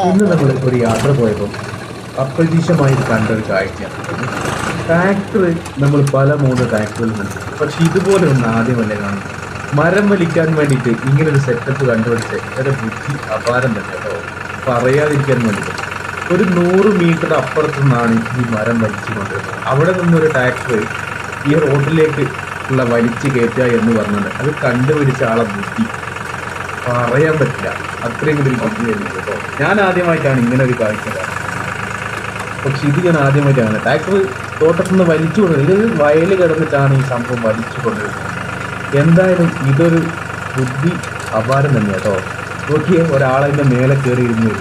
ഇന്ന് നമ്മൾ ഒരു യാത്ര പോയപ്പോൾ അപ്രതീക്ഷിതമായി കണ്ടൊരു കാഴ്ചയാണ്. ട്രാക്ടർ നമ്മൾ പല ട്രാക്ടറുകൾ കണ്ടു, പക്ഷെ ഇതുപോലെ ഒന്ന് ആദ്യമല്ല കാണുന്നത്. മരം വലിക്കാൻ വേണ്ടിയിട്ട് ഇങ്ങനെ ഒരു സെറ്റപ്പ് കണ്ടുപിടിച്ച് ഒരു ബുദ്ധി അപാരം തന്നെ കേട്ടോ, പറയാതിരിക്കാൻ വേണ്ടിയിട്ട്. ഒരു 100 മീറ്റർ അപ്പുറത്തു നിന്നാണ് ഈ മരം വലിച്ചു കൊണ്ടിരുന്നത്. അവിടെ നിന്നൊരു ട്രാക്ടർ ഈ റോഡിലേക്ക് ഉള്ള വലിച്ചു കയറ്റുക എന്ന് പറഞ്ഞത് അത് കണ്ടുപിടിച്ച ആളെ ബുദ്ധി പറയാൻ പറ്റില്ല. അത്രയും കൂടി ഒരു ബുദ്ധി വരുന്നത് കേട്ടോ. ഞാൻ ആദ്യമായിട്ടാണ് ഇങ്ങനെ ഒരു കാഴ്ച കാണുന്നത്. പക്ഷെ ഇത് ഞാൻ ആദ്യമായിട്ടാണ്. ട്രാക്ടർ തോട്ടത്തിൽ നിന്ന് വലിച്ചു കൊണ്ടുവരുന്നത്. ഇത് വയൽ കിടന്നിട്ടാണ് ഈ സംഭവം വലിച്ചു കൊണ്ടുവരുന്നത്. എന്തായാലും ഇതൊരു ബുദ്ധി അപാരം തന്നെ കേട്ടോ. നോക്കിയേ, ഒരാളതിൻ്റെ മേലെ കയറി ഇരുന്ന്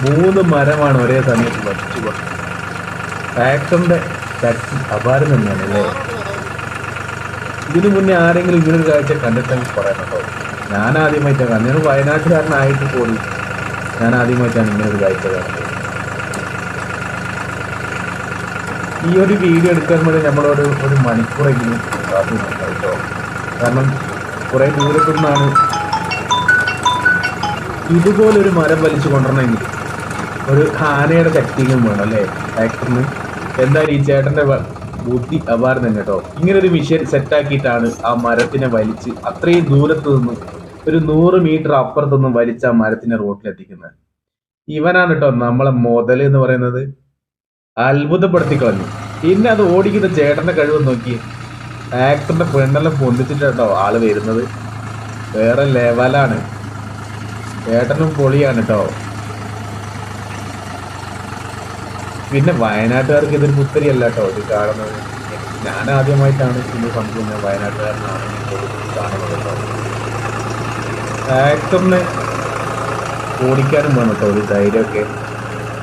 3 മരമാണ് ഒരേ സമയത്ത് വലിച്ചു കൊണ്ടത്. ട്രാക്ടറിൻ്റെ ശക്തി അപാരം തന്നെയാണ് അല്ലേ. ഇതിനു മുന്നേ ആരെങ്കിലും ഇങ്ങനൊരു കാഴ്ച കണ്ടിട്ടെങ്കിൽ പറയാം കേട്ടോ. ഞാൻ ആദ്യമായിട്ടാണ് കാണുന്നത്. ഞാൻ വയനാട്ടുകാരനായിട്ട് കൂടി ഞാൻ ആദ്യമായിട്ടാണ് ഇങ്ങനൊരു കാഴ്ച കാണുന്നത്. ഈ ഒരു വീഡിയോ എടുക്കാൻ വേണ്ടി നമ്മളോട് ഒരു മണിക്കൂറെങ്കിലും കാത്തിരുന്നുണ്ട് കേട്ടോ. കാരണം കുറേ ദൂരത്തു നിന്നാണ് ഇതുപോലൊരു മരം വലിച്ചു കൊണ്ടുവരണമെങ്കിൽ ഒരു ആനയുടെ ശക്തിയും വേണം അല്ലേ ട്രാക്ടറിന്. എന്തായാലും ഈ ചേട്ടൻ്റെ ബുദ്ധി അപാരം തന്നെ കേട്ടോ. ഇങ്ങനൊരു മിഷൻ സെറ്റാക്കിയിട്ടാണ് ആ മരത്തിനെ വലിച്ച് അത്രയും ദൂരത്തു നിന്നും ഒരു 100 മീറ്റർ അപ്പുറത്തൊന്നും വലിച്ച് ആ മരത്തിനെ റോട്ടിലെത്തിക്കുന്നത്. ഇവനാണ് കേട്ടോ നമ്മളെ മുതൽ എന്ന് പറയുന്നത്. അത്ഭുതപ്പെടുത്തി കളഞ്ഞു. പിന്നെ അത് ഓടിക്കുന്ന ചേട്ടന്റെ കഴിവ് നോക്കി. ട്രാക്ടറിന്റെ പെണ്ണെല്ലാം പൊന്തിച്ചിട്ട് കേട്ടോ ആള് വരുന്നത്. വേറെ ലെവലാണ്. ചേട്ടനും പൊളിയാണ് കേട്ടോ. പിന്നെ വയനാട്ടുകാർക്ക് ഇതൊരു പുത്തരിയല്ല കേട്ടോ ഇത് കാണുന്നത്. ഞാൻ ആദ്യമായിട്ടാണ് ഇത് സംഭവം. ഞാൻ വയനാട്ടുകാരനാണ് കാണുന്നത് കേട്ടോ. ട്രാക്ടറിനെ ഓടിക്കാനും വേണം കേട്ടോ ഒരു ധൈര്യമൊക്കെ.